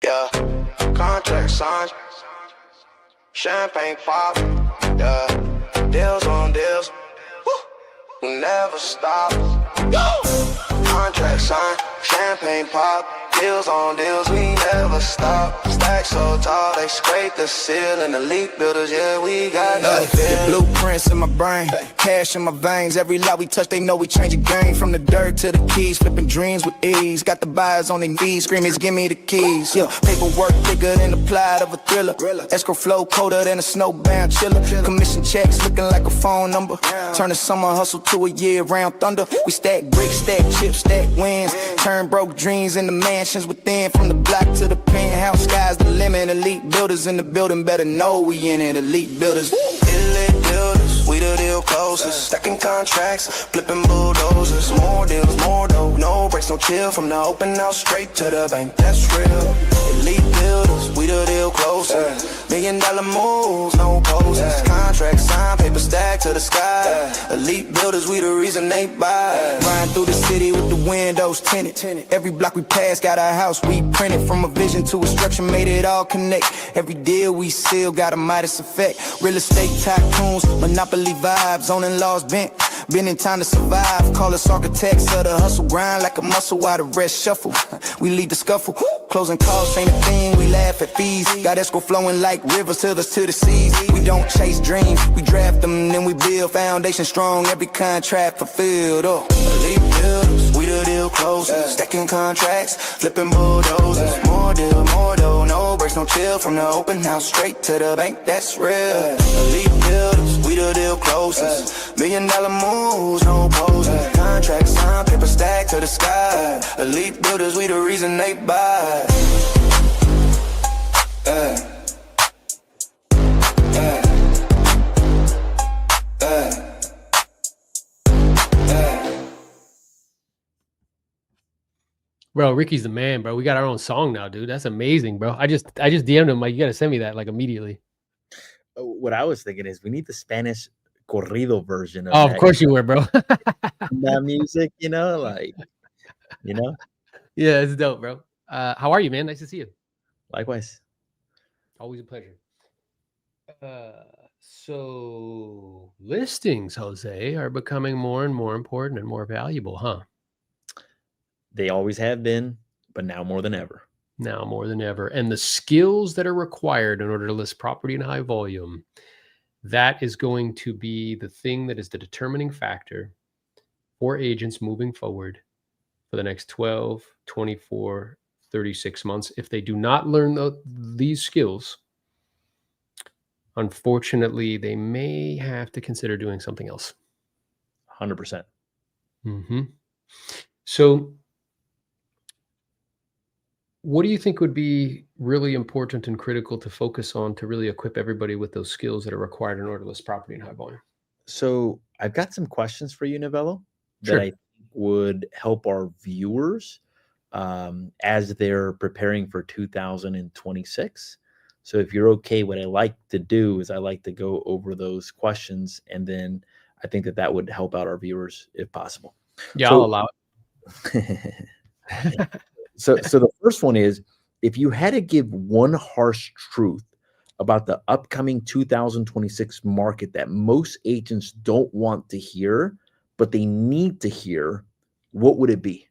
Yeah, contract signed, champagne pop, yeah, deals on deals, we never stop. Contract signed, champagne pop, deals on deals, we never stop. Stack so tall, they scrape the ceiling. Elite builders, yeah, we got the blueprints in my brain, cash in my veins. Every lot we touch, they know we change the game. From the dirt to the keys, flipping dreams with ease. Got the buyers on their knees, screaming, give me the keys. Yeah, paperwork thicker than the plot of a thriller. Escrow flow colder than a snowbound chiller. Commission checks looking like a phone number. Turn the summer hustle to a year-round thunder. We stack bricks, stack chips, stack wins. Turn broke dreams into mansions within. From the block to the penthouse, sky's the limit. Elite builders in the building, better know we in it. Elite builders, elite builders, we the deal closest. Stacking contracts, flipping bulldozers. More deals, more dough, no breaks, no chill. From the open house straight to the bank, that's real. Elite builders, we the deal closest. $1 million moves, no poses. Contracts signed, paper stacked to the sky. Elite builders, we the reason they buy. Riding through the city with the windows tinted. Every block we pass got our house we printed. From a vision to a structure, made it all connect. Every deal we seal got a Midas effect. Real estate tycoons, monopoly vibes, owning laws bent. Been in time to survive, call us architects of the hustle. Grind like a muscle while the rest shuffle. We lead the scuffle, closing calls ain't a thing. We laugh at fees, got escrow flowing like rivers to the seas. We don't chase dreams, we draft them, then we build. Foundation strong, every contract fulfilled. Oh, elite builders, we the deal closest. Stacking contracts, flipping bulldozers. More deal, more dough, no breaks, no chill. From the open house straight to the bank, that's real. Elite builders, we the deal closest. $1 million moves, no poses. Contract signed, paper stacked to the sky. Elite builders, we the reason they buy. Bro, Ricky's the man, bro. We got our own song now, dude. That's amazing, bro. I just DM'd him like, you gotta send me that like immediately. What I was thinking is we need the Spanish corrido version of Oh, of course you were, bro. that music, like, Yeah, it's dope, bro. How are you, man? Nice to see you. Likewise. Always a pleasure. So listings, Jose, are becoming more and more important and more valuable, huh? They always have been, but now more than ever. Now more than ever. And the skills that are required in order to list property in high volume, that is going to be the thing that is the determining factor for agents moving forward for the next 12, 24, 36 months. If they do not learn these skills, unfortunately, they may have to consider doing something else. 100%. So what do you think would be really important and critical to focus on to really equip everybody with those skills that are required in order to list property in high volume? So I've got some questions for you, Novello, Sure. that I think would help our viewers as they're preparing for 2026. So if you're okay, what I like to do is I like to go over those questions, and then I think that would help out our viewers if possible. Yeah, I'll allow it. So the first one is, if you had to give one harsh truth about the upcoming 2026 market that most agents don't want to hear, but they need to hear, what would it be?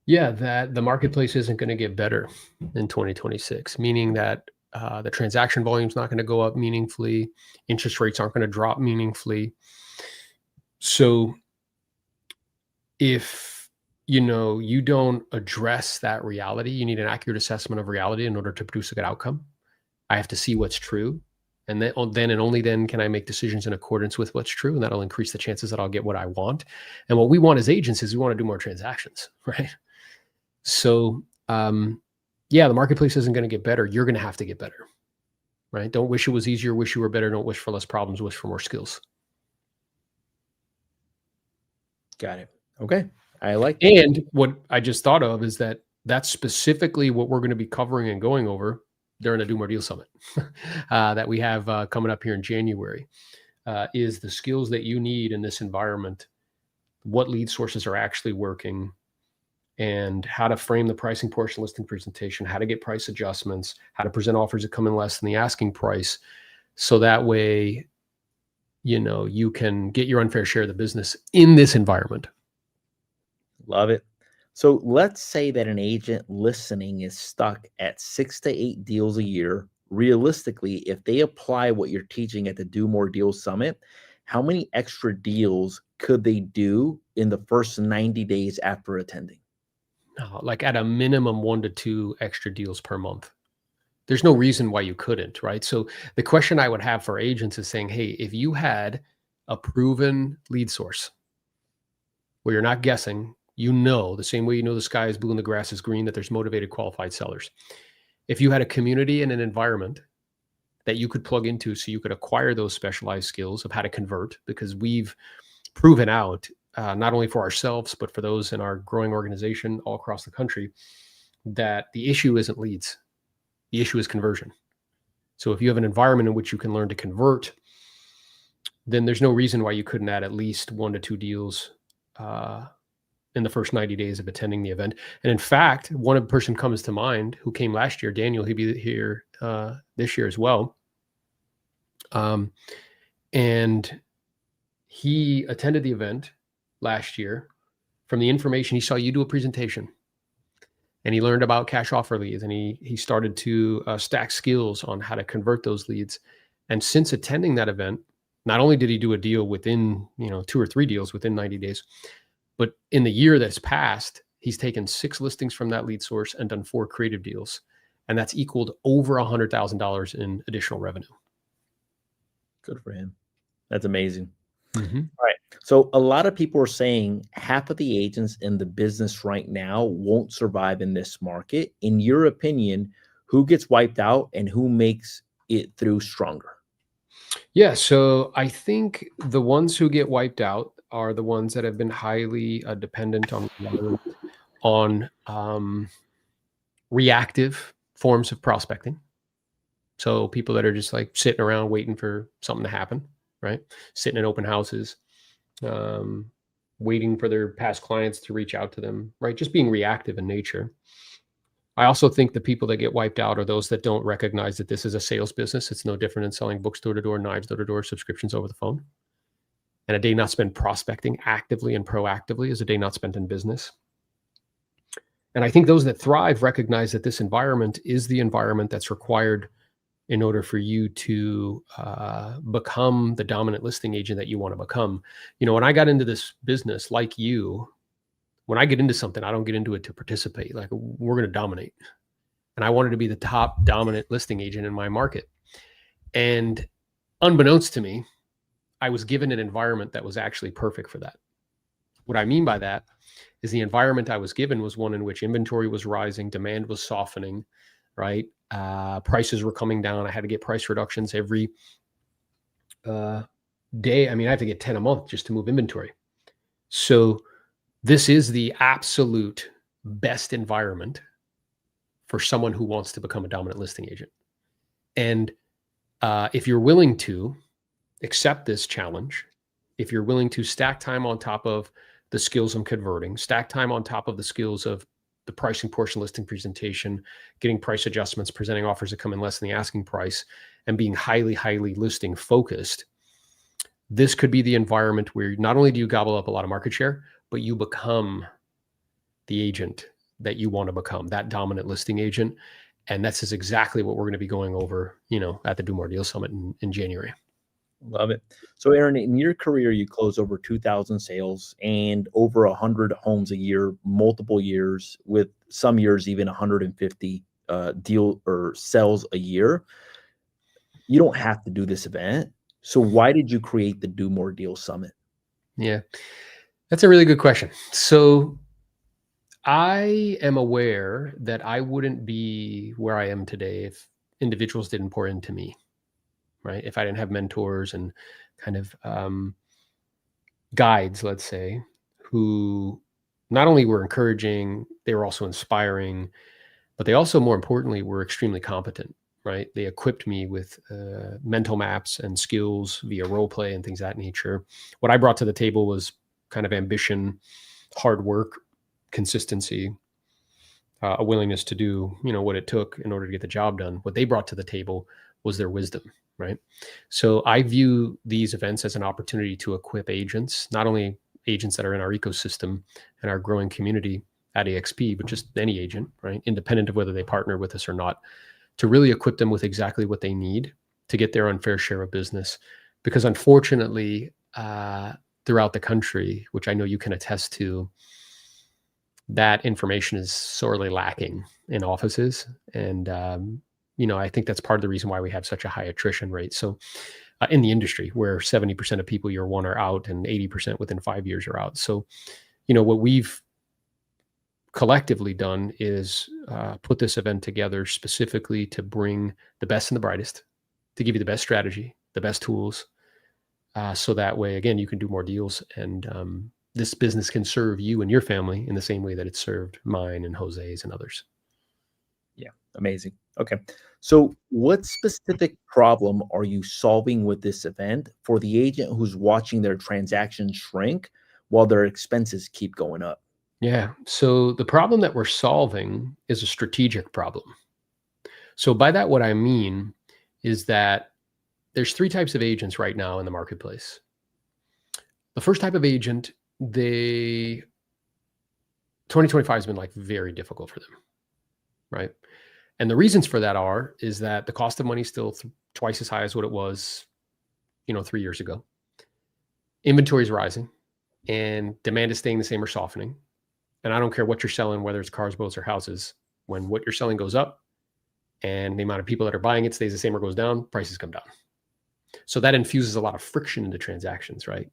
Yeah, that the marketplace isn't going to get better in 2026, meaning that the transaction volume is not going to go up meaningfully. Interest rates aren't going to drop meaningfully. So if you don't address that reality, you need an accurate assessment of reality in order to produce a good outcome. I have to see what's true. And then and only then can I make decisions in accordance with what's true. And that'll increase the chances that I'll get what I want. And what we want as agents is we want to do more transactions, right? So, yeah, the marketplace isn't going to get better. You're going to have to get better, right? Don't wish it was easier, wish you were better. Don't wish for less problems, wish for more skills. Got it. Okay. I like that. And what I just thought of is that that's specifically what we're going to be covering and going over during the Do More Deal Summit that we have coming up here in January, is the skills that you need in this environment, what lead sources are actually working, and how to frame the pricing portion listing presentation, how to get price adjustments, how to present offers that come in less than the asking price. So that way, you can get your unfair share of the business in this environment. Love it. So let's say that an agent listening is stuck at 6 to 8 deals a year. Realistically, if they apply what you're teaching at the Do More Deals Summit, how many extra deals could they do in the first 90 days after attending? Like at a minimum 1 to 2 extra deals per month. There's no reason why you couldn't, right? So the question I would have for agents is saying, hey, if you had a proven lead source where you're not guessing, the same way the sky is blue and the grass is green, that there's motivated, qualified sellers. If you had a community and an environment that you could plug into so you could acquire those specialized skills of how to convert, because we've proven out, not only for ourselves, but for those in our growing organization all across the country, that the issue isn't leads. The issue is conversion. So if you have an environment in which you can learn to convert, then there's no reason why you couldn't add at least 1 to 2 deals in the first 90 days of attending the event. And in fact, one person comes to mind who came last year, Daniel. He'll be here this year as well. And he attended the event last year. From the information, he saw you do a presentation, and he learned about cash offer leads, and he started to stack skills on how to convert those leads. And since attending that event, not only did he do a deal within 2 or 3 deals within 90 days, but in the year that's passed, he's taken 6 listings from that lead source and done 4 creative deals. And that's equaled over $100,000 in additional revenue. Good for him. That's amazing. Mm-hmm. All right. So a lot of people are saying half of the agents in the business right now won't survive in this market. In your opinion, who gets wiped out and who makes it through stronger? Yeah. So I think the ones who get wiped out are the ones that have been highly dependent on reactive forms of prospecting. So people that are just like sitting around waiting for something to happen, right? Sitting in open houses, waiting for their past clients to reach out to them, right? Just being reactive in nature. I also think the people that get wiped out are those that don't recognize that this is a sales business. It's no different than selling books door to door, knives door to door, subscriptions over the phone. And a day not spent prospecting actively and proactively is a day not spent in business. And I think those that thrive recognize that this environment is the environment that's required in order for you to become the dominant listing agent that you want to become. When I got into this business, like you, when I get into something, I don't get into it to participate. Like, we're going to dominate. And I wanted to be the top dominant listing agent in my market. And unbeknownst to me, I was given an environment that was actually perfect for that. What I mean by that is the environment I was given was one in which inventory was rising, demand was softening, right? Prices were coming down. I had to get price reductions every day. I mean, I have to get 10 a month just to move inventory. So this is the absolute best environment for someone who wants to become a dominant listing agent. And if you're willing to accept this challenge, if you're willing to stack time on top of the skills I'm converting, stack time on top of the skills of the pricing portion, listing presentation, getting price adjustments, presenting offers that come in less than the asking price, and being highly, highly listing focused, this could be the environment where not only do you gobble up a lot of market share, but you become the agent that you want to become, that dominant listing agent. And that's exactly what we're going to be going over, at the Do More Deals Summit in January. Love it. So Aaron, in your career, you close over 2,000 sales and over 100 homes a year, multiple years, with some years even 150 deal or sales a year. You don't have to do this event. So why did you create the Do More Deals Summit? Yeah, that's a really good question. So I am aware that I wouldn't be where I am today if individuals didn't pour into me. Right? If I didn't have mentors and kind of guides, let's say, who not only were encouraging, they were also inspiring, but they also, more importantly, were extremely competent, right? They equipped me with mental maps and skills via role play and things of that nature. What I brought to the table was kind of ambition, hard work, consistency, a willingness to do, what it took in order to get the job done. What they brought to the table was their wisdom, right? So I view these events as an opportunity to equip agents, not only agents that are in our ecosystem and our growing community at AXP, but just any agent, right? Independent of whether they partner with us or not, to really equip them with exactly what they need to get their unfair share of business. Because unfortunately, throughout the country, which I know you can attest to, that information is sorely lacking in offices. And, I think that's part of the reason why we have such a high attrition rate. So in the industry, where 70% of people year one are out and 80% within 5 years are out. So, what we've collectively done is put this event together specifically to bring the best and the brightest, to give you the best strategy, the best tools. So that way, again, you can do more deals, and this business can serve you and your family in the same way that it served mine and Jose's and others. Yeah, amazing. Okay. So what specific problem are you solving with this event for the agent who's watching their transactions shrink while their expenses keep going up? Yeah. So the problem that we're solving is a strategic problem. So by that, what I mean is that there's 3 types of agents right now in the marketplace. The first type of agent, 2025 has been like very difficult for them, right? And the reasons for that is that the cost of money is still twice as high as what it was, 3 years ago. Inventory is rising and demand is staying the same or softening. And I don't care what you're selling, whether it's cars, boats, or houses. When what you're selling goes up and the amount of people that are buying it stays the same or goes down, prices come down. So that infuses a lot of friction into transactions, right?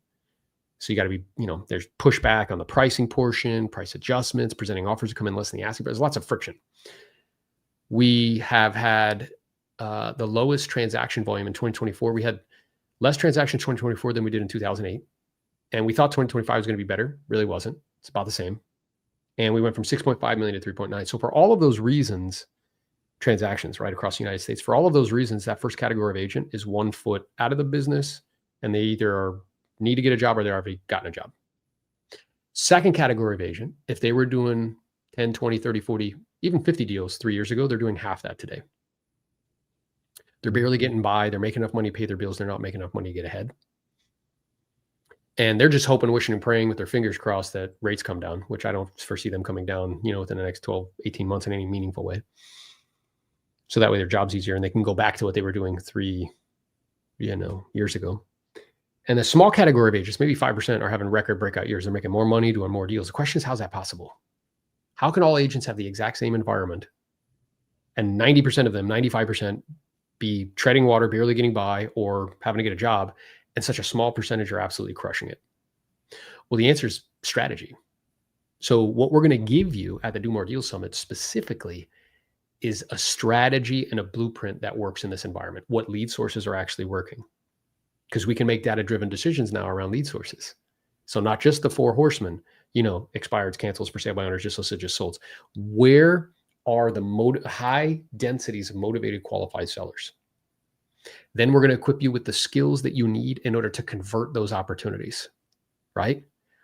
So you got to be, there's pushback on the pricing portion, price adjustments, presenting offers to come in less than the asking price. There's lots of friction. We have had the lowest transaction volume in 2024. We had less transactions in 2024 than we did in 2008. And we thought 2025 was going to be better. Really wasn't. It's about the same. And we went from 6.5 million to 3.9. So for all of those reasons, transactions right across the United States, for all of those reasons, that first category of agent is 1 foot out of the business, and they either need to get a job or they've already gotten a job. Second category of agent, if they were doing 10, 20, 30, 40, even 50 deals 3 years ago, they're doing half that today. They're barely getting by. They're making enough money to pay their bills. They're not making enough money to get ahead. And they're just hoping, wishing, and praying with their fingers crossed that rates come down, which I don't foresee them coming down, within the next 12, 18 months in any meaningful way. So that way their job's easier and they can go back to what they were doing 3 years ago. And the small category of agents, maybe 5%, are having record breakout years. They're making more money, doing more deals. The question is, how's that possible? How can all agents have the exact same environment and 90% of them, 95%, be treading water, barely getting by, or having to get a job, and such a small percentage are absolutely crushing it? Well, the answer is strategy. So what we're going to give you at the Do More Deals Summit specifically is a strategy and a blueprint that works in this environment, what lead sources are actually working. Because we can make data-driven decisions now around lead sources. So not just the 4 horsemen, expireds, cancels, for sale by owners, just listed, just sold. Where are the high densities of motivated qualified sellers? Then we're going to equip you with the skills that you need in order to convert those opportunities, right?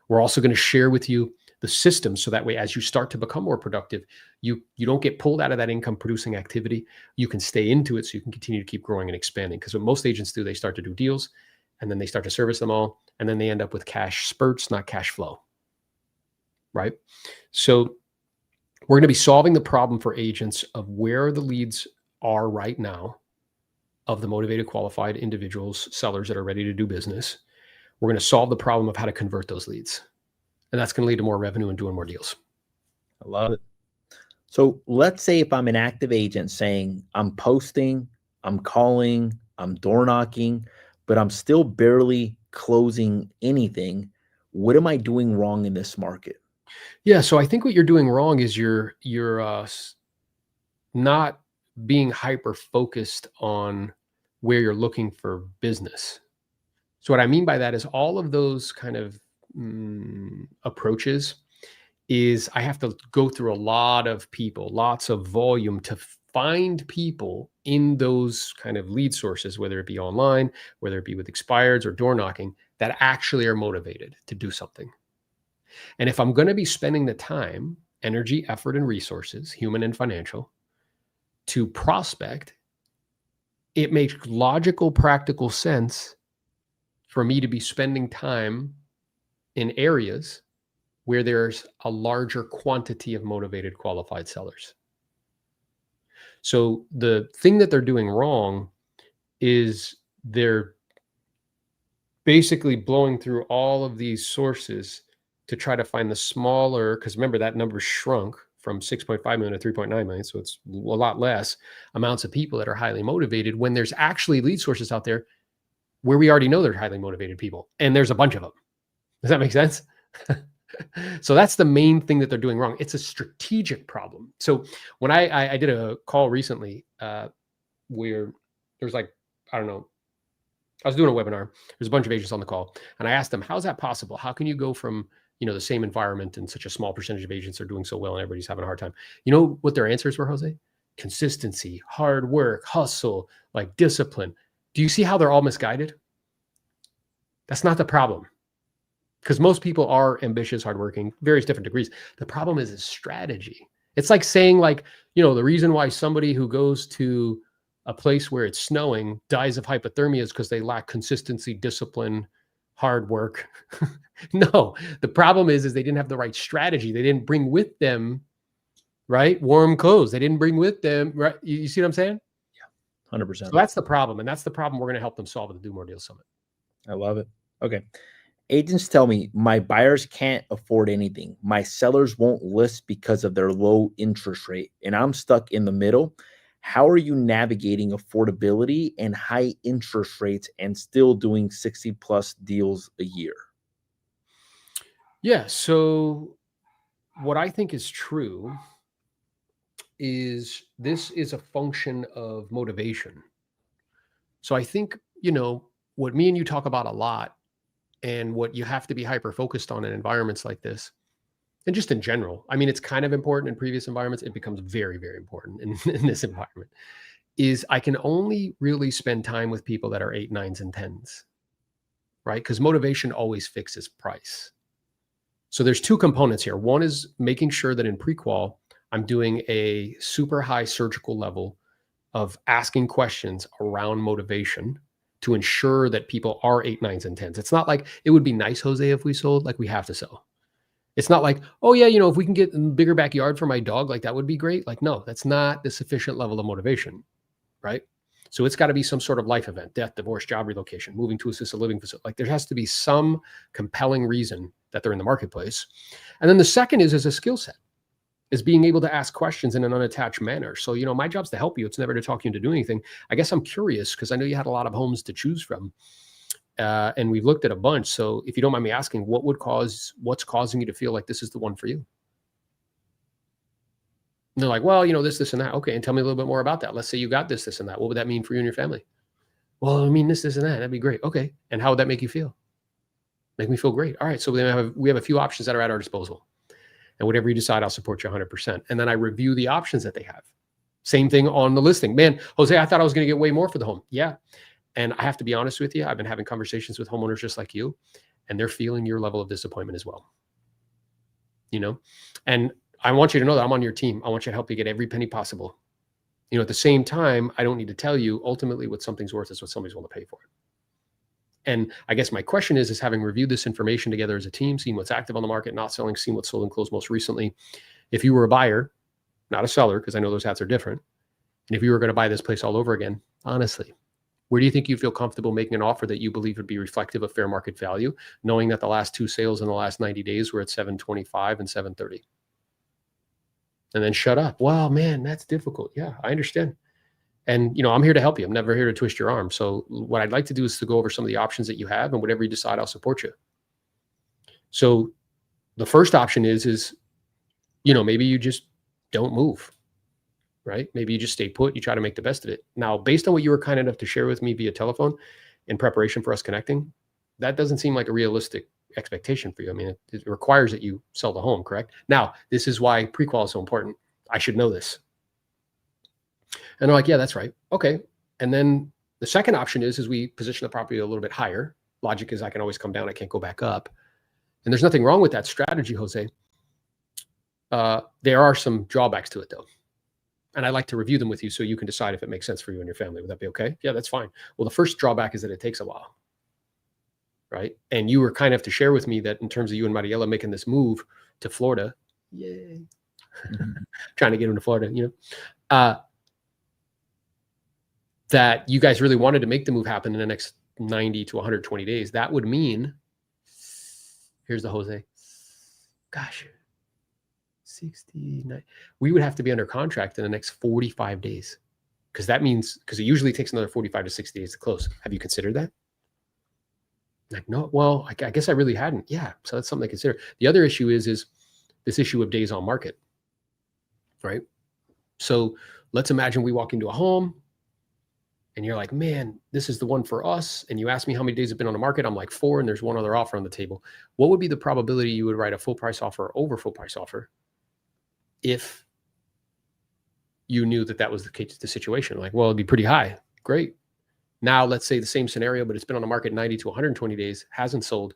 We're also going to share with you the system, so that way, as you start to become more productive, you don't get pulled out of that income producing activity. You can stay into it so you can continue to keep growing and expanding. Because what most agents do, they start to do deals and then they start to service them all. And then they end up with cash spurts, not cash flow, right? So we're going to be solving the problem for agents of where the leads are right now of the motivated, qualified individuals, sellers that are ready to do business. We're going to solve the problem of how to convert those leads. And that's going to lead to more revenue and doing more deals. I love it. So let's say if I'm an active agent saying I'm posting, I'm calling, I'm door knocking, but I'm still barely closing anything. What am I doing wrong in this market? Yeah. So I think what you're doing wrong is you're not being hyper focused on where you're looking for business. So what I mean by that is all of those kind of approaches is I have to go through a lot of people, lots of volume to find people in those kind of lead sources, whether it be online, whether it be with expireds or door knocking, that actually are motivated to do something. And if I'm going to be spending the time, energy, effort, and resources, human and financial, to prospect, it makes logical, practical sense for me to be spending time in areas where there's a larger quantity of motivated, qualified sellers. So the thing that they're doing wrong is they're basically blowing through all of these sources to try to find the smaller, because remember that number shrunk from 6.5 million to 3.9 million. So it's a lot less amounts of people that are highly motivated when there's actually lead sources out there where we already know they're highly motivated people. And there's a bunch of them. Does that make sense? So that's the main thing that they're doing wrong. It's a strategic problem. So when I did a call recently where there's like, I don't know, I was doing a webinar. There's a bunch of agents on the call. And I asked them, how's that possible? How can you go from, the same environment and such a small percentage of agents are doing so well and everybody's having a hard time? You know what their answers were, Jose? Consistency, hard work, hustle, like discipline. Do you see how they're all misguided? That's not the problem. Because most people are ambitious, hardworking, various different degrees. The problem is strategy. It's like saying the reason why somebody who goes to a place where it's snowing dies of hypothermia is because they lack consistency, discipline, hard work. No, the problem is they didn't have the right strategy. They didn't bring with them, right, warm clothes. They didn't bring with them, right? You see what I'm saying? Yeah, 100%. So that's the problem. And that's the problem we're going to help them solve at the Do More Deals Summit. I love it. Okay. Agents tell me my buyers can't afford anything. My sellers won't list because of their low interest rate, and I'm stuck in the middle. How are you navigating affordability and high interest rates and still doing 60 plus deals a year? Yeah. So what I think is true is this is a function of motivation. So I think, what me and you talk about a lot and what you have to be hyper focused on in environments like this, and just in general, I mean, it's kind of important in previous environments. It becomes very, very important in this environment, is I can only really spend time with people that are 8, 9s, and 10s, right? Because motivation always fixes price. So there's two components here. One is making sure that in pre-qual, I'm doing a super high surgical level of asking questions around motivation to ensure that people are 8, 9s, and 10s. It's not like it would be nice, Jose, if we sold, like we have to sell. It's not like, oh yeah, if we can get a bigger backyard for my dog, like that would be great. Like, no, that's not the sufficient level of motivation, right? So it's got to be some sort of life event, death, divorce, job relocation, moving to assisted living facility. Like there has to be some compelling reason that they're in the marketplace. And then the second is a skill set, is being able to ask questions in an unattached manner. So, my job's to help you. It's never to talk you into doing anything. I guess I'm curious because I know you had a lot of homes to choose from. And we've looked at a bunch. So if you don't mind me asking, what's causing you to feel like this is the one for you? And they're like, well, this, and that. Okay. And tell me a little bit more about that. Let's say you got this, and that. What would that mean for you and your family? Well, I mean, this, and that. That'd be great. Okay. And how would that make you feel? Make me feel great. All right. So then we have a few options that are at our disposal. And whatever you decide, I'll support you 100%. And then I review the options that they have. Same thing on the listing. Man, Jose, I thought I was going to get way more for the home. Yeah. And I have to be honest with you. I've been having conversations with homeowners just like you, and they're feeling your level of disappointment as well. And I want you to know that I'm on your team. I want you to help you get every penny possible. At the same time, I don't need to tell you ultimately what something's worth is what somebody's willing to pay for it. And I guess my question is having reviewed this information together as a team, seeing what's active on the market, not selling, seeing what's sold and closed most recently. If you were a buyer, not a seller, because I know those hats are different. And if you were going to buy this place all over again, honestly, where do you think you feel comfortable making an offer that you believe would be reflective of fair market value, knowing that the last 2 sales in the last 90 days were at 725 and 730? And then shut up. Wow, man, that's difficult. Yeah, I understand. And, I'm here to help you. I'm never here to twist your arm. So what I'd like to do is to go over some of the options that you have, and whatever you decide, I'll support you. So the first option is, maybe you just don't move, right? Maybe you just stay put. You try to make the best of it. Now, based on what you were kind enough to share with me via telephone in preparation for us connecting, that doesn't seem like a realistic expectation for you. I mean, it requires that you sell the home, correct? Now, this is why pre-qual is so important. I should know this. And they're like, yeah, that's right. Okay. And then the second option is we position the property a little bit higher. Logic is I can always come down. I can't go back up. And there's nothing wrong with that strategy, Jose. There are some drawbacks to it, though. And I'd like to review them with you so you can decide if it makes sense for you and your family. Would that be okay? Yeah, that's fine. Well, the first drawback is that it takes a while, right? And you were kind enough to share with me that in terms of you and Mariela making this move to Florida, yay, trying to get them to Florida, you know, that you guys really wanted to make the move happen in the next 90 to 120 days. That would mean, here's the Jose, gosh, 69, we would have to be under contract in the next 45 days. Because that means, because it usually takes another 45 to 60 days to close. Have you considered that? Like, no, well, I guess I really hadn't. Yeah, so that's something to consider. The other issue is this issue of days on market, right? So let's imagine we walk into a home and you're like, man, this is the one for us. And you ask me how many days have been on the market. I'm like 4, and there's one other offer on the table. What would be the probability you would write a full price offer or over full price offer if you knew that that was the case, the situation? Like, well, it'd be pretty high. Great. Now let's say the same scenario, but it's been on the market 90 to 120 days, hasn't sold.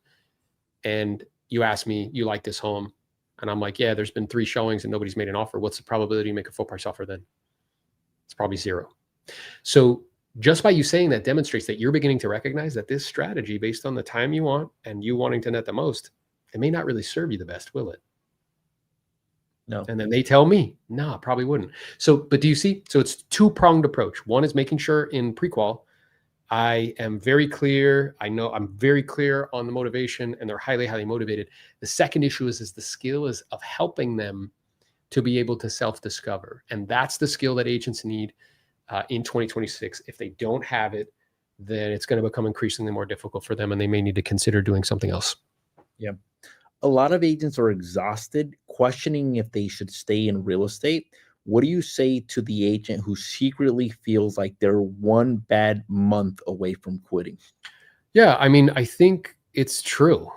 And you ask me, you like this home? And I'm like, yeah, there's been 3 showings and nobody's made an offer. What's the probability you make a full price offer then? It's probably 0. So just by you saying that demonstrates that you're beginning to recognize that this strategy, based on the time you want and you wanting to net the most, it may not really serve you the best, will it? No. And then they tell me, no, probably wouldn't. So, but do you see? So it's 2-pronged approach. One is making sure in pre-qual, I am very clear. I know I'm very clear on the motivation, and they're highly, highly motivated. The second issue is the skill is of helping them to be able to self-discover. And that's the skill that agents need in 2026. If they don't have it, then it's going to become increasingly more difficult for them, and they may need to consider doing something else. Yeah. A lot of agents are exhausted, questioning if they should stay in real estate. What do you say to the agent who secretly feels like they're one bad month away from quitting? Yeah, I mean, I think it's true.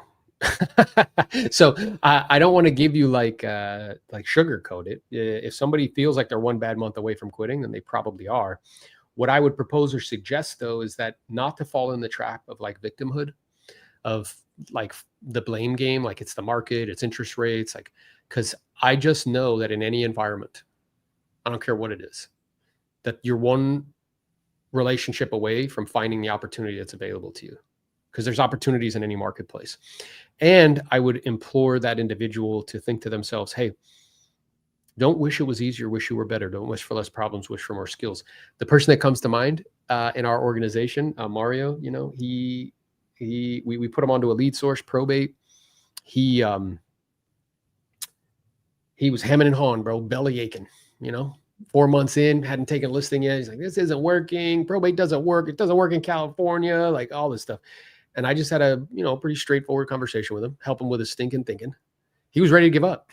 So I don't want to give you like sugarcoat it. If somebody feels like they're one bad month away from quitting, then they probably are. What I would propose or suggest, though, is that not to fall in the trap of like victimhood, of like the blame game, like it's the market, it's interest rates, like, because I just know that in any environment, I don't care what it is, that you're one relationship away from finding the opportunity that's available to you, because there's opportunities in any marketplace. And I would implore that individual to think to themselves, hey, don't wish it was easier, wish you were better. Don't wish for less problems, wish for more skills. The person that comes to mind in our organization, Mario, you know, we put him onto a lead source, Probate. He was hemming and hawing, bro, belly aching, you know, 4 months in, hadn't taken a listing yet. He's like, this isn't working. Probate doesn't work. It doesn't work in California, like all this stuff. And I just had a, you know, pretty straightforward conversation with him, help him with his stinking thinking. He was ready to give up.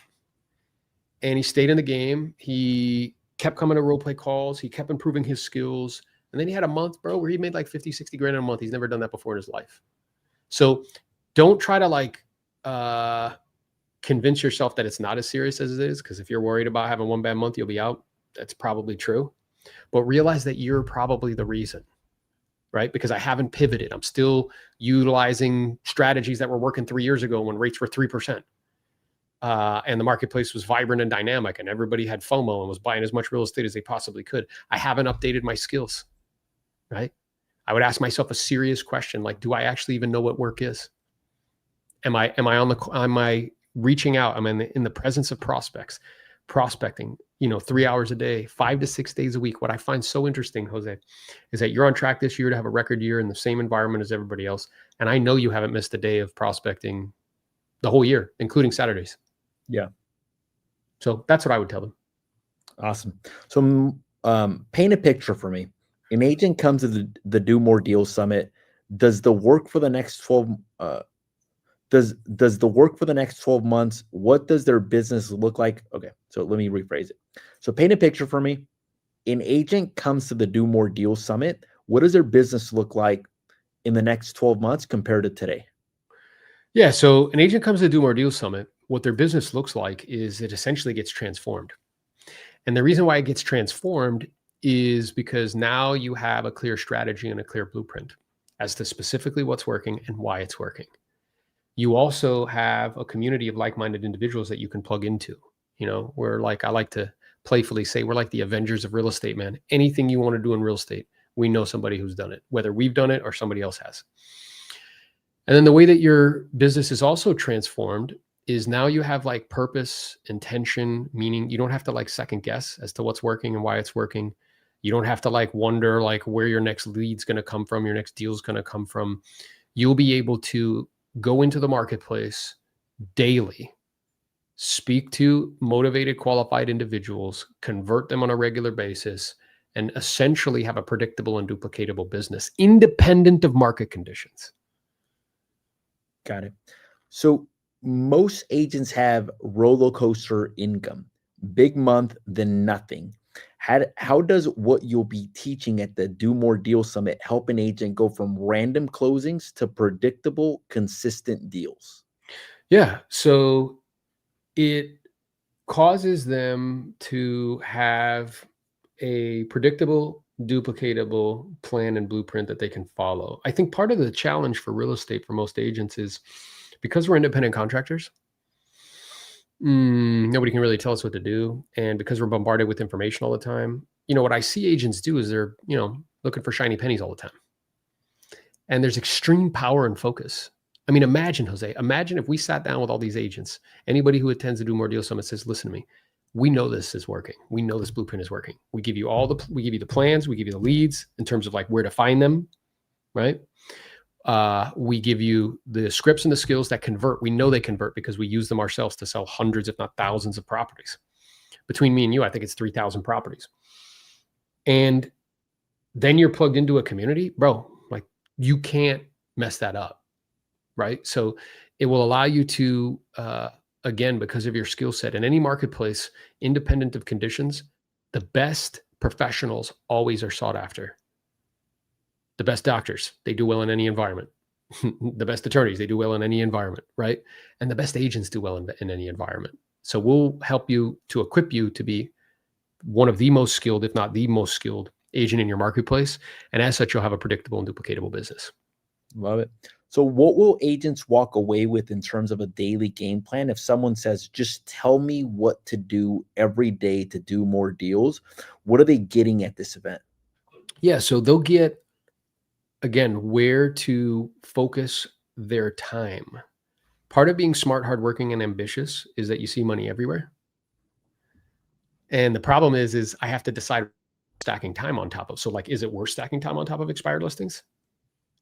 And he stayed in the game. He kept coming to role play calls. He kept improving his skills. And then he had a month, bro, where he made like 50, 60 grand in a month. He's never done that before in his life. So don't try to like convince yourself that it's not as serious as it is. Because if you're worried about having one bad month, you'll be out. That's probably true. But realize that you're probably the reason, right? Because I haven't pivoted. I'm still utilizing strategies that were working 3 years ago when rates were 3%. And the marketplace was vibrant and dynamic, and everybody had FOMO and was buying as much real estate as they possibly could. I haven't updated my skills, right? I would ask myself a serious question, like, do I actually even know what work is? Am I reaching out? I'm in the presence of prospecting, you know, 3 hours a day, 5 to 6 days a week. What I find so interesting, Jose, is that you're on track this year to have a record year in the same environment as everybody else. And I know you haven't missed a day of prospecting the whole year, including Saturdays. Yeah. So that's what I would tell them. Awesome. So paint a picture for me. An agent comes to the Do More Deals Summit. Does the work for the next 12 does the work for the next 12 months, what does their business look like? Okay, so let me rephrase it. So paint a picture for me. An agent comes to the Do More Deals Summit. What does their business look like in the next 12 months compared to today? Yeah, so an agent comes to the Do More Deals Summit. What their business looks like is it essentially gets transformed. And the reason why it gets transformed is because now you have a clear strategy and a clear blueprint as to specifically what's working and why it's working. You also have a community of like-minded individuals that you can plug into. We're like, I like to playfully say, we're like the Avengers of real estate, man. Anything you want to do in real estate, we know somebody who's done it, whether we've done it or somebody else has. And then the way that your business is also transformed is now you have like purpose, intention, meaning. You don't have to like second guess as to what's working and why it's working. You don't have to like wonder like where your next lead's going to come from, your next deal's going to come from. You'll be able to go into the marketplace daily, speak to motivated, qualified individuals, convert them on a regular basis, and essentially have a predictable and duplicatable business independent of market conditions. Got it. So most agents have roller coaster income, big month, then nothing. How does what you'll be teaching at the Do More Deal Summit help an agent go from random closings to predictable, consistent deals? Yeah. So it causes them to have a predictable, duplicatable plan and blueprint that they can follow. I think part of the challenge for real estate for most agents is because we're independent contractors, nobody can really tell us what to do. And because we're bombarded with information all the time, what I see agents do is they're, looking for shiny pennies all the time. And there's extreme power and focus. I mean, imagine, Jose, if we sat down with all these agents, anybody who attends the Do More Deal Summit says, listen to me, we know this is working. We know this blueprint is working. We give you we give you the plans, we give you the leads in terms of like where to find them, right? We give you the scripts and the skills that convert. We know they convert because we use them ourselves to sell hundreds, if not thousands of properties. Between me and you, I think it's 3,000 properties. And then you're plugged into a community, bro, like you can't mess that up. Right. So it will allow you to, again, because of your skill set in any marketplace, independent of conditions, the best professionals always are sought after. The best doctors, they do well in any environment. The best attorneys, they do well in any environment. Right. And the best agents do well in any environment. So we'll help you to equip you to be one of the most skilled, if not the most skilled agent in your marketplace. And as such, you'll have a predictable and duplicatable business. Love it. So what will agents walk away with in terms of a daily game plan? If someone says, just tell me what to do every day to do more deals, what are they getting at this event? Yeah. So they'll get, again, where to focus their time. Part of being smart, hardworking, and ambitious is that you see money everywhere. And the problem is I have to decide stacking time on top of. So like, is it worth stacking time on top of expired listings?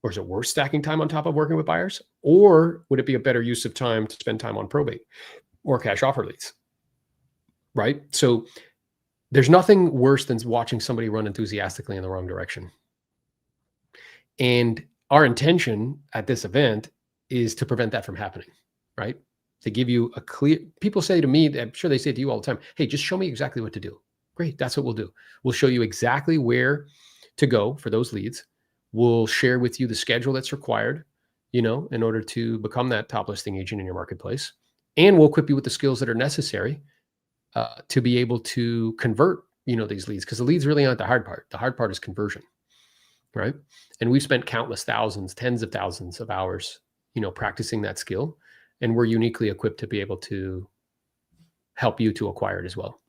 Or is it worth stacking time on top of working with buyers? Or would it be a better use of time to spend time on probate or cash offer leads? Right? So there's nothing worse than watching somebody run enthusiastically in the wrong direction. And our intention at this event is to prevent that from happening, right? To give you a clear, people say to me, I'm sure they say to you all the time, hey, just show me exactly what to do. Great, that's what we'll do. We'll show you exactly where to go for those leads. We'll share with you the schedule that's required, in order to become that top listing agent in your marketplace. And we'll equip you with the skills that are necessary to be able to convert, these leads, because the leads really aren't the hard part. The hard part is conversion, right? And we've spent countless thousands, tens of thousands of hours, practicing that skill. And we're uniquely equipped to be able to help you to acquire it as well.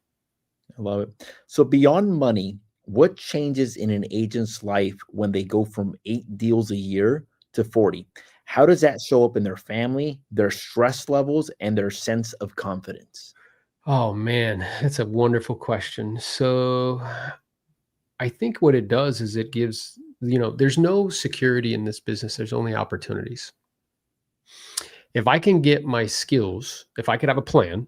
I love it. So beyond money, what changes in an agent's life when they go from 8 deals a year to 40? How does that show up in their family, their stress levels, and their sense of confidence? Oh man, that's a wonderful question. So I think what it does is it gives, there's no security in this business. There's only opportunities. If I can get my skills, if I could have a plan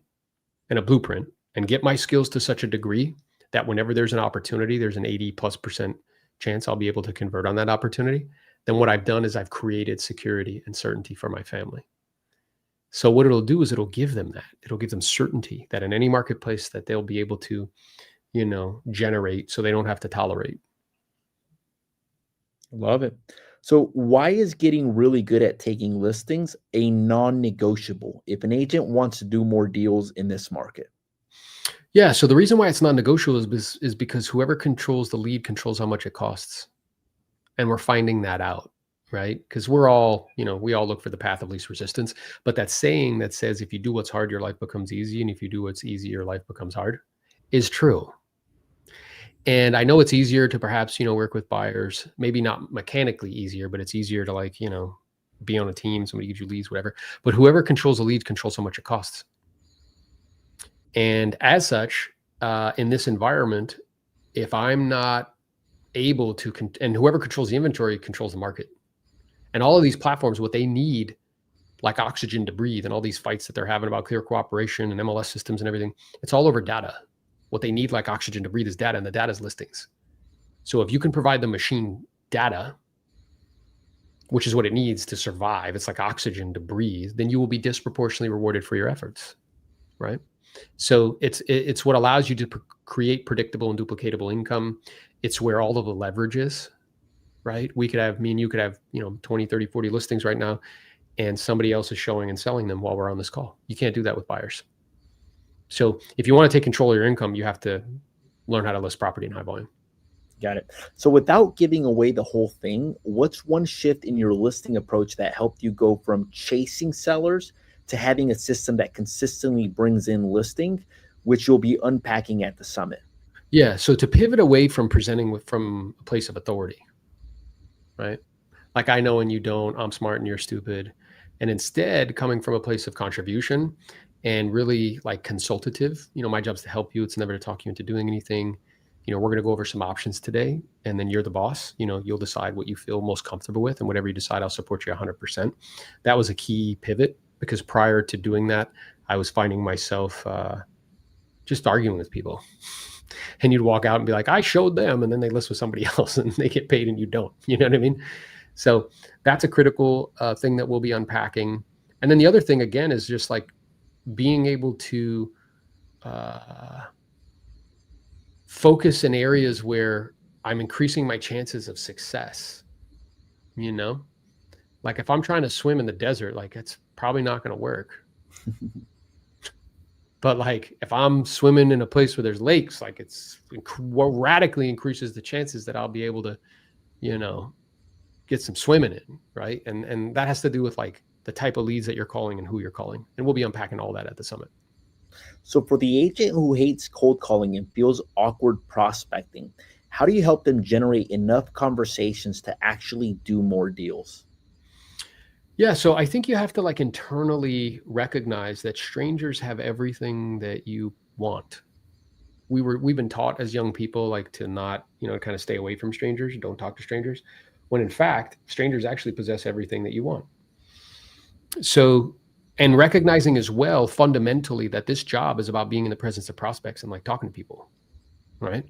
and a blueprint and get my skills to such a degree that whenever there's an opportunity, there's an 80+% chance I'll be able to convert on that opportunity, then what I've done is I've created security and certainty for my family. So what it'll do is it'll give them that. It'll give them certainty that in any marketplace that they'll be able to, generate so they don't have to tolerate. Love it. So why is getting really good at taking listings a non-negotiable if an agent wants to do more deals in this market? Yeah. So the reason why it's non-negotiable is because whoever controls the lead controls how much it costs. And we're finding that out, right? Because we're all, we all look for the path of least resistance. But that saying that says, if you do what's hard, your life becomes easy. And if you do what's easy, your life becomes hard is true. And I know it's easier to perhaps, work with buyers, maybe not mechanically easier, but it's easier to like, be on a team, somebody gives you leads, whatever. But whoever controls the leads controls how much it costs. And as such, in this environment, if I'm not able to, and whoever controls the inventory controls the market. And all of these platforms, what they need, like oxygen to breathe, and all these fights that they're having about clear cooperation and MLS systems and everything, it's all over data. What they need, like oxygen to breathe, is data, and the data is listings. So if you can provide the machine data, which is what it needs to survive, it's like oxygen to breathe, then you will be disproportionately rewarded for your efforts, right? So it's what allows you to create predictable and duplicatable income. It's where all of the leverage is, right? Me and you could have, 20, 30, 40 listings right now, and somebody else is showing and selling them while we're on this call. You can't do that with buyers. So if you want to take control of your income, you have to learn how to list property in high volume. Got it. So without giving away the whole thing, what's one shift in your listing approach that helped you go from chasing sellers to having a system that consistently brings in listing, which you'll be unpacking at the summit? Yeah. So to pivot away from presenting from a place of authority, right? Like, I know and you don't, I'm smart and you're stupid. And instead coming from a place of contribution and really like consultative, my job's to help you. It's never to talk you into doing anything. We're going to go over some options today, and then you're the boss. You'll decide what you feel most comfortable with, and whatever you decide, I'll support you 100%. That was a key pivot, because prior to doing that, I was finding myself just arguing with people. And you'd walk out and be like, I showed them, and then they list with somebody else and they get paid and you don't. You know what I mean? So that's a critical thing that we'll be unpacking. And then the other thing, again, is just like being able to focus in areas where I'm increasing my chances of success. Like if I'm trying to swim in the desert, like it's probably not going to work. But like if I'm swimming in a place where there's lakes, like it's radically increases the chances that I'll be able to, get some swimming in, right? And that has to do with like the type of leads that you're calling and who you're calling. And we'll be unpacking all that at the summit. So for the agent who hates cold calling and feels awkward prospecting, how do you help them generate enough conversations to actually do more deals? Yeah, so I think you have to like internally recognize that strangers have everything that you want. We've been taught as young people like to not, kind of stay away from strangers, don't talk to strangers, when in fact, strangers actually possess everything that you want. So, and recognizing as well, fundamentally, that this job is about being in the presence of prospects and like talking to people, right?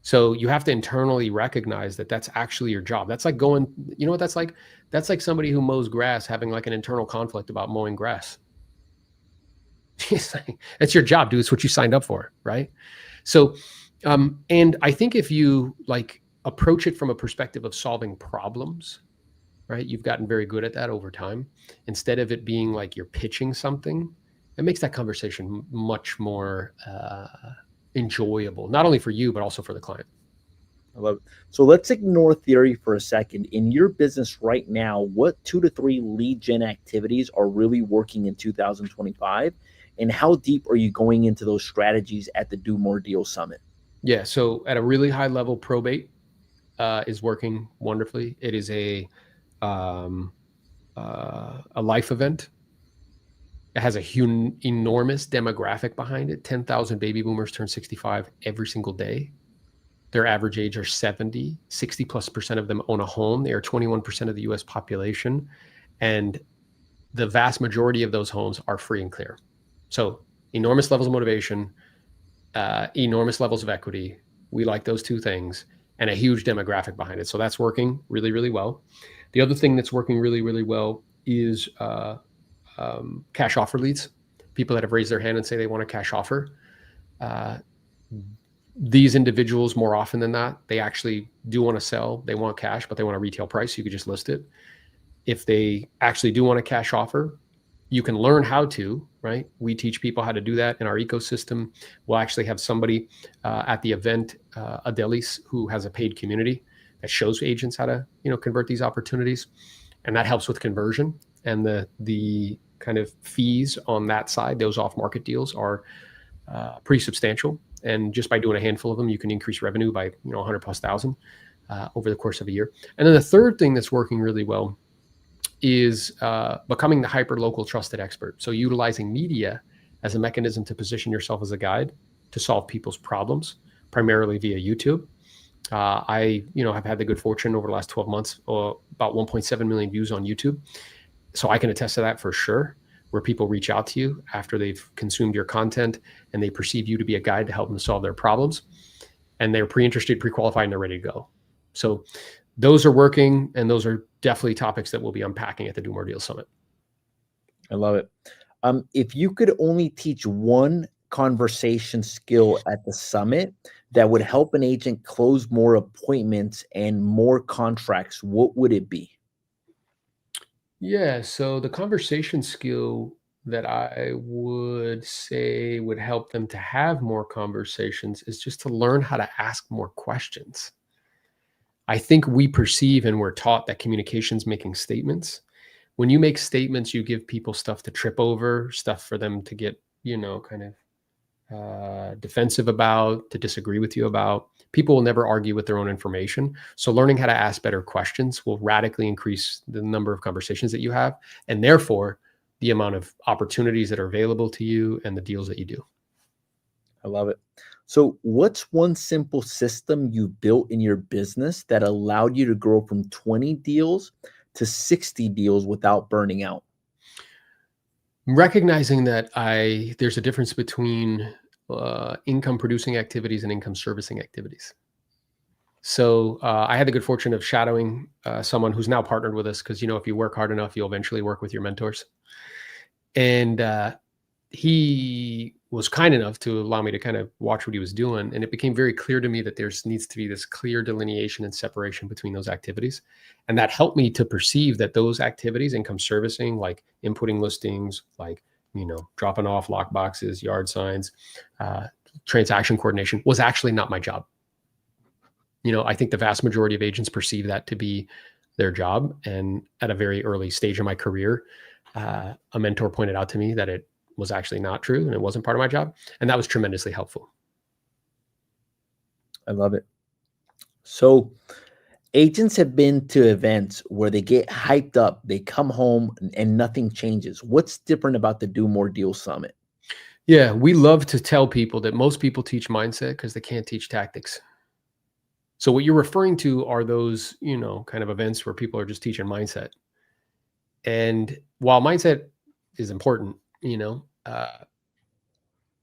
So you have to internally recognize that that's actually your job. That's like going, what that's like? That's like somebody who mows grass having like an internal conflict about mowing grass. It's like, that's your job, dude. It's what you signed up for, right? So, and I think if you like approach it from a perspective of solving problems, right? You've gotten very good at that over time. Instead of it being like you're pitching something, it makes that conversation much more enjoyable, not only for you, but also for the client. I love it. So let's ignore theory for a second. In your business right now, what 2 to 3 lead gen activities are really working in 2025? And how deep are you going into those strategies at the Do More Deals Summit? Yeah, so at a really high level, probate is working wonderfully. It is a life event. It has a enormous demographic behind it. 10,000 baby boomers turn 65 every single day. Their average age are 70. 60+% of them own a home. They are 21% of the US population. And the vast majority of those homes are free and clear. So enormous levels of motivation, enormous levels of equity. We like those two things, and a huge demographic behind it. So that's working really, really well. The other thing that's working really, really well is cash offer leads. People that have raised their hand and say they want a cash offer. These individuals, more often than not, they actually do want to sell. They want cash, but they want a retail price. So you could just list it. If they actually do want a cash offer, you can learn how to, right? We teach people how to do that in our ecosystem. We'll actually have somebody at the event, Adelis, who has a paid community. that shows agents how to, convert these opportunities. And that helps with conversion, and the kind of fees on that side, those off-market deals are pretty substantial. And just by doing a handful of them, you can increase revenue by 100 plus thousand over the course of a year. And then the third thing that's working really well is becoming the hyper local trusted expert. So utilizing media as a mechanism to position yourself as a guide to solve people's problems, primarily via YouTube. I have had the good fortune over the last 12 months, about 1.7 million views on YouTube. So I can attest to that for sure, where people reach out to you after they've consumed your content and they perceive you to be a guide to help them solve their problems. And they're pre-interested, pre-qualified, and they're ready to go. So those are working, and those are definitely topics that we'll be unpacking at the Do More Deals Summit. I love it. If you could only teach one conversation skill at the summit that would help an agent close more appointments and more contracts, what would it be? Yeah, so the conversation skill that I would say would help them to have more conversations is just to learn how to ask more questions. I think we perceive and we're taught that communication's making statements. When you make statements, you give people stuff to trip over, stuff for them to get, kind of defensive about, to disagree with you about. People will never argue with their own information. So learning how to ask better questions will radically increase the number of conversations that you have, and therefore the amount of opportunities that are available to you and the deals that you do. I love it. So what's one simple system you built in your business that allowed you to grow from 20 deals to 60 deals without burning out? Recognizing that there's a difference between income producing activities and income servicing activities. So I had the good fortune of shadowing someone who's now partnered with us, because if you work hard enough, you'll eventually work with your mentors. And he was kind enough to allow me to kind of watch what he was doing. And it became very clear to me that there needs to be this clear delineation and separation between those activities. And that helped me to perceive that those activities, income servicing, like inputting listings, like, dropping off lock boxes, yard signs, transaction coordination, was actually not my job. I think the vast majority of agents perceive that to be their job. And at a very early stage of my career, a mentor pointed out to me that it was actually not true and it wasn't part of my job. And that was tremendously helpful. I love it. So agents have been to events where they get hyped up, they come home and nothing changes. What's different about the Do More Deals Summit? Yeah, we love to tell people that most people teach mindset because they can't teach tactics. So what you're referring to are those, kind of events where people are just teaching mindset. And while mindset is important,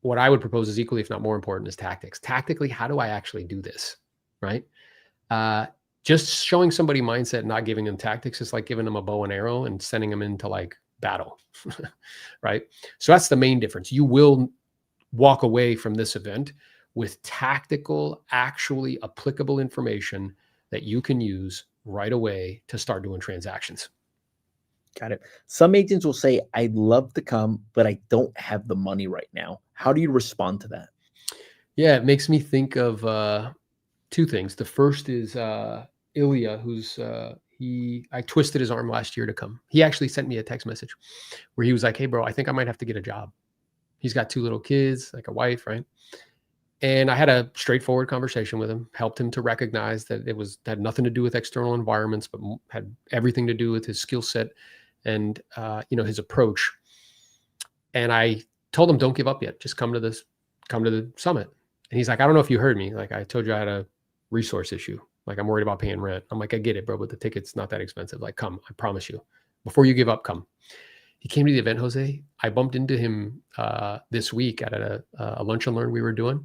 what I would propose is equally, if not more important, is tactics. Tactically, how do I actually do this? Right? Just showing somebody mindset and not giving them tactics is like giving them a bow and arrow and sending them into like battle, right? So that's the main difference. You will walk away from this event with tactical, actually applicable information that you can use right away to start doing transactions. Got it. Some agents will say, I'd love to come, but I don't have the money right now. How do you respond to that? Yeah, it makes me think of two things. The first is Ilya, who's I twisted his arm last year to come. He actually sent me a text message where he was like, hey, bro, I think I might have to get a job. He's got 2 little kids, like a wife, right? And I had a straightforward conversation with him, helped him to recognize that it had nothing to do with external environments, but had everything to do with his skill set and his approach. And I told him, don't give up yet. Just come to the summit. And he's like, I don't know if you heard me. Like, I told you I had a resource issue. Like, I'm worried about paying rent. I'm like, I get it, bro, but the ticket's not that expensive. Like, come, I promise you. Before you give up, come. He came to the event, Jose. I bumped into him this week at a lunch and learn we were doing.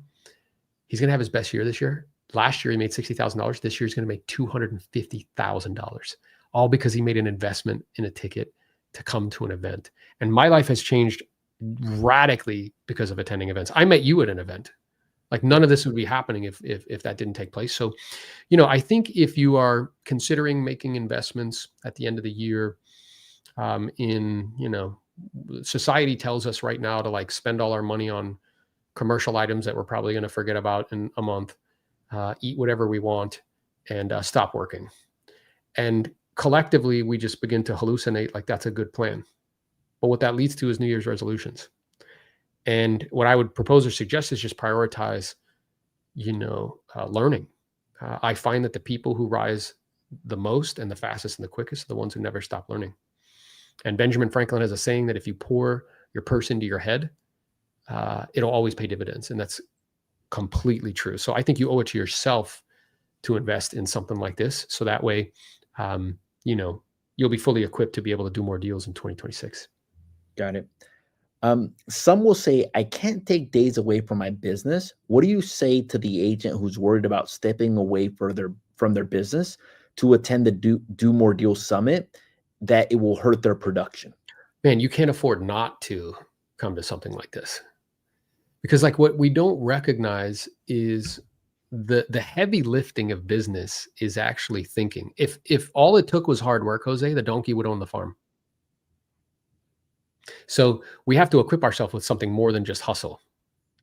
He's going to have his best year this year. Last year, he made $60,000. This year, he's going to make $250,000, all because he made an investment in a ticket to come to an event. And my life has changed radically because of attending events. I met you at an event. Like, none of this would be happening if that didn't take place. So, I think if you are considering making investments at the end of the year, society tells us right now to like spend all our money on commercial items that we're probably going to forget about in a month, eat whatever we want, and stop working. And collectively, we just begin to hallucinate like that's a good plan. But what that leads to is New Year's resolutions. And what I would propose or suggest is just prioritize, learning. I find that the people who rise the most and the fastest and the quickest are the ones who never stop learning. And Benjamin Franklin has a saying that if you pour your purse into your head, it'll always pay dividends. And that's completely true. So I think you owe it to yourself to invest in something like this. So that way, you'll be fully equipped to be able to do more deals in 2026. Got it. Some will say, I can't take days away from my business. What do you say to the agent who's worried about stepping away from their business to attend the Do More Deals Summit, that it will hurt their production? Man, you can't afford not to come to something like this. Because like what we don't recognize is the heavy lifting of business is actually thinking. If all it took was hard work, Jose, the donkey would own the farm. So we have to equip ourselves with something more than just hustle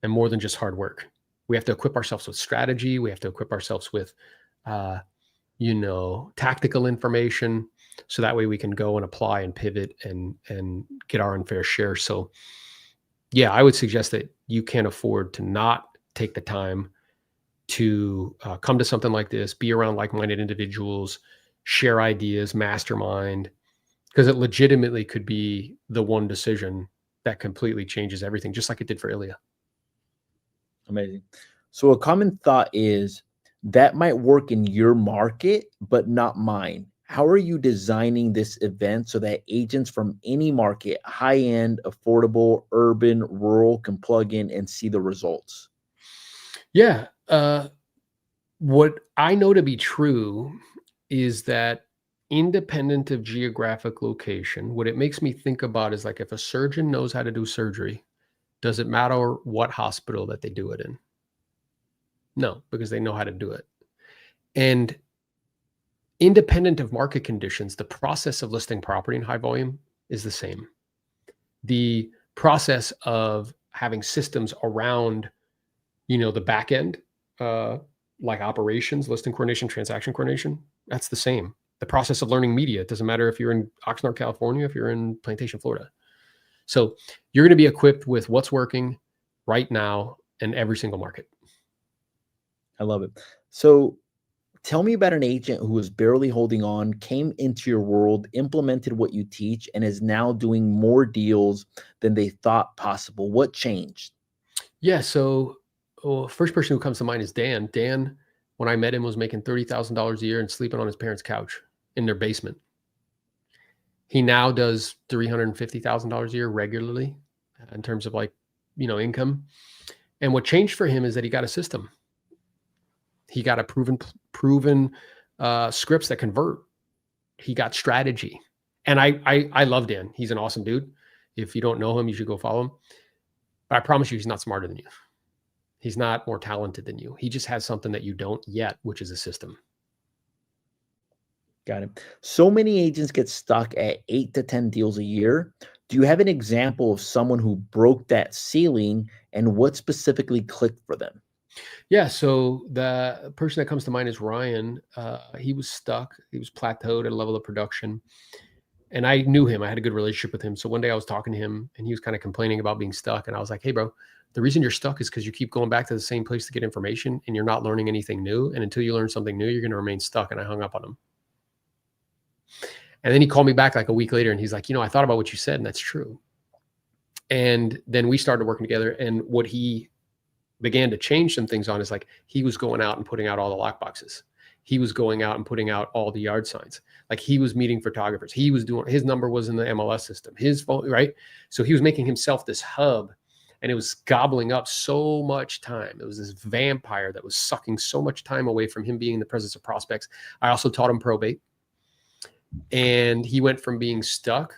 and more than just hard work. We have to equip ourselves with strategy. We have to equip ourselves with, tactical information. So that way we can go and apply and pivot and get our unfair share. So yeah, I would suggest that you can't afford to not take the time to come to something like this, be around like-minded individuals, share ideas, mastermind, because it legitimately could be the one decision that completely changes everything, just like it did for Ilya. Amazing. So a common thought is that might work in your market, but not mine. How are you designing this event so that agents from any market, high-end, affordable, urban, rural, can plug in and see the results? Yeah. What I know to be true is that independent of geographic location, what it makes me think about is like if a surgeon knows how to do surgery, does it matter what hospital that they do it in? No, because they know how to do it. And independent of market conditions, the process of listing property in high volume is the same. The process of having systems around, the back end, like operations, listing coordination, transaction coordination, that's the same. The process of learning media, it doesn't matter if you're in Oxnard, California, if you're in Plantation, Florida. So you're going to be equipped with what's working right now in every single market. I love it. So tell me about an agent who was barely holding on, came into your world, implemented what you teach, and is now doing more deals than they thought possible. What changed? Yeah. So first person who comes to mind is Dan. Dan, when I met him, was making $30,000 a year and sleeping on his parents' couch in their basement. He now does $350,000 a year regularly in terms of income. And what changed for him is that he got a system. He got a proven scripts that convert. He got strategy. And I love Dan. He's an awesome dude. If you don't know him, you should go follow him. But I promise you, he's not smarter than you. He's not more talented than you. He just has something that you don't yet, which is a system. Got it. So many agents get stuck at 8 to 10 deals a year. Do you have an example of someone who broke that ceiling and what specifically clicked for them? Yeah. So the person that comes to mind is Ryan. He was stuck. He was plateaued at a level of production. And I knew him. I had a good relationship with him. So one day I was talking to him and he was kind of complaining about being stuck. And I was like, hey, bro, the reason you're stuck is because you keep going back to the same place to get information and you're not learning anything new. And until you learn something new, you're going to remain stuck. And I hung up on him. And then he called me back like a week later and he's like, I thought about what you said and that's true. And then we started working together. And what he began to change some things on is like, he was going out and putting out all the lock boxes. He was going out and putting out all the yard signs. Like he was meeting photographers. He was doing, his number was in the MLS system, his phone, right? So he was making himself this hub and it was gobbling up so much time. It was this vampire that was sucking so much time away from him being in the presence of prospects. I also taught him probate. And he went from being stuck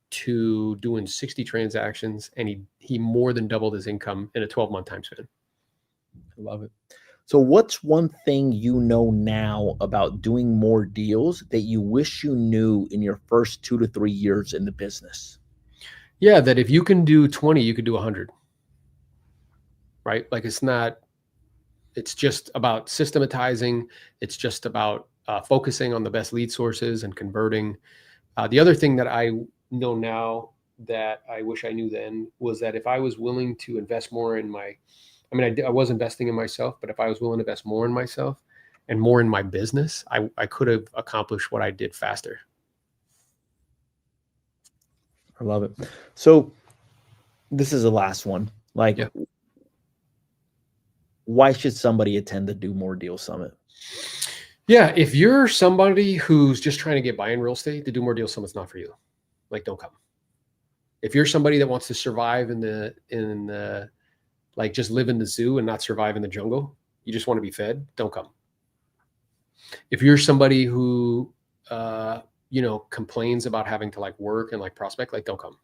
to doing 60 transactions and he more than doubled his income in a 12-month time span. I love it. So what's one thing you know now about doing more deals that you wish you knew in your first 2 to 3 years in the business? Yeah, that if you can do 20, you could do 100. Right? Like it's not, It's just about systematizing. It's just about focusing on the best lead sources and converting. The other thing that I know now that I wish I knew then was that if I was willing to invest more in I was investing in myself, but if I was willing to invest more in myself and more in my business, I could have accomplished what I did faster. I love it. So this is the last one. Like, Yeah. why should somebody attend the Do More Deals Summit? Yeah, if you're somebody who's just trying to get by in real estate, the Do More Deals Summit's not for you. Like, don't come. If you're somebody that wants to survive in the like just live in the zoo and not survive in the jungle, you just want to be fed, don't come. If you're somebody who complains about having to like work and like prospect, like don't come.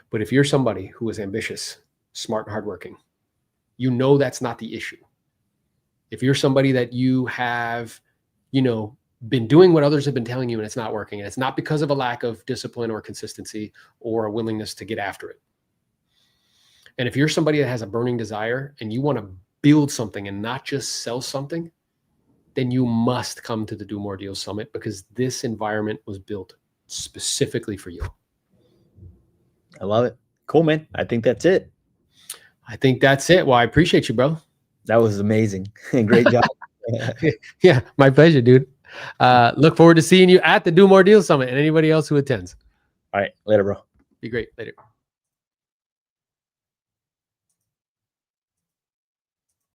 But if you're somebody who is ambitious, smart, and hardworking, you know that's not the issue. If you're somebody that you have, been doing what others have been telling you and it's not working, and it's not because of a lack of discipline or consistency or a willingness to get after it. And if you're somebody that has a burning desire and you want to build something and not just sell something, then you must come to the Do More Deals Summit, because this environment was built specifically for you. I love it. Cool, man. I think that's it. I think that's it. Well, I appreciate you, bro. That was amazing. Great job. Yeah, my pleasure, dude. Look forward to seeing you at the Do More Deals Summit and anybody else who attends. All right. Later, bro. Be great. Later.